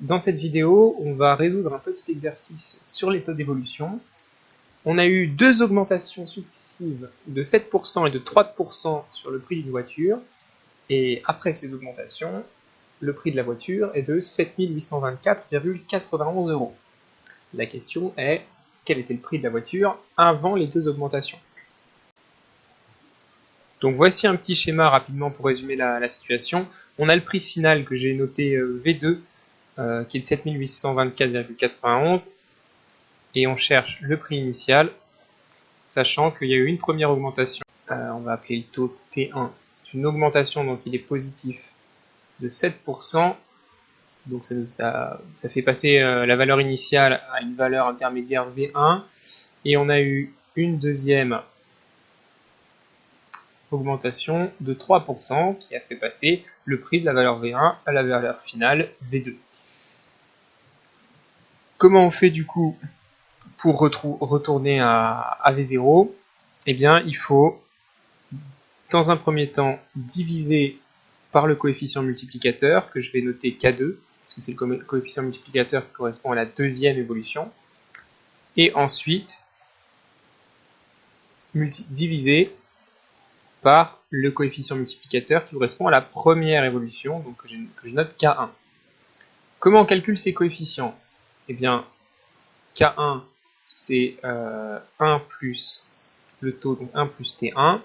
Dans cette vidéo, on va résoudre un petit exercice sur les taux d'évolution. On a eu deux augmentations successives de 7% et de 3% sur le prix d'une voiture, et après ces augmentations, le prix de la voiture est de 7 824,91 €. La question est, quel était le prix de la voiture avant les deux augmentations? Donc voici un petit schéma rapidement pour résumer la situation. On a le prix final que j'ai noté V2, qui est de 7 824,91, et on cherche le prix initial, sachant qu'il y a eu une première augmentation. On va appeler le taux T1. C'est une augmentation, donc il est positif de 7%. Donc ça fait passer la valeur initiale à une valeur intermédiaire V1. Et on a eu une deuxième augmentation de 3% qui a fait passer le prix de la valeur V1 à la valeur finale V2. Comment on fait du coup pour retourner à V0? Eh bien, il faut dans un premier temps diviser par le coefficient multiplicateur, que je vais noter K2, parce que c'est le coefficient multiplicateur qui correspond à la deuxième évolution, et ensuite diviser par le coefficient multiplicateur qui correspond à la première évolution, donc que je note K1. Comment on calcule ces coefficients? Eh bien, K1, c'est 1 plus le taux, donc 1 plus T1.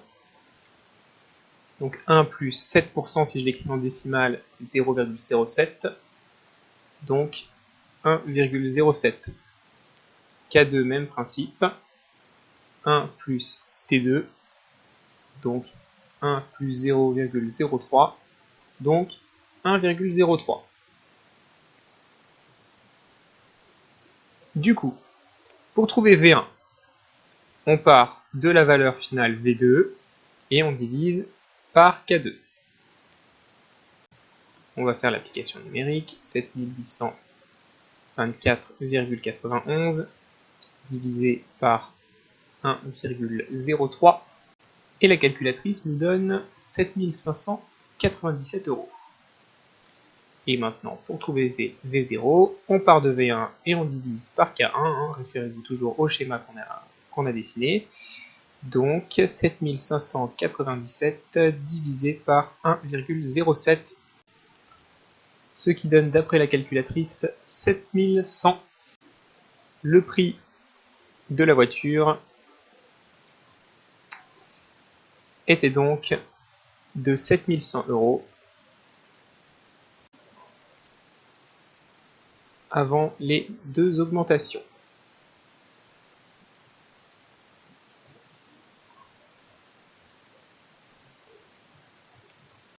Donc 1 plus 7%, si je l'écris en décimale, c'est 0,07. Donc 1,07. K2, même principe. 1 plus T2. Donc 1 plus 0,03. Donc 1,03. Du coup, pour trouver V1, on part de la valeur finale V2 et on divise par K2. On va faire l'application numérique, 7824,91 divisé par 1,03 et la calculatrice nous donne 7597 €. Et maintenant, pour trouver V0, on part de V1 et on divise par K1, référez-vous toujours au schéma qu'on a dessiné. Donc 7597 divisé par 1,07, ce qui donne d'après la calculatrice 7100. Le prix de la voiture était donc de 7100 € avant les deux augmentations.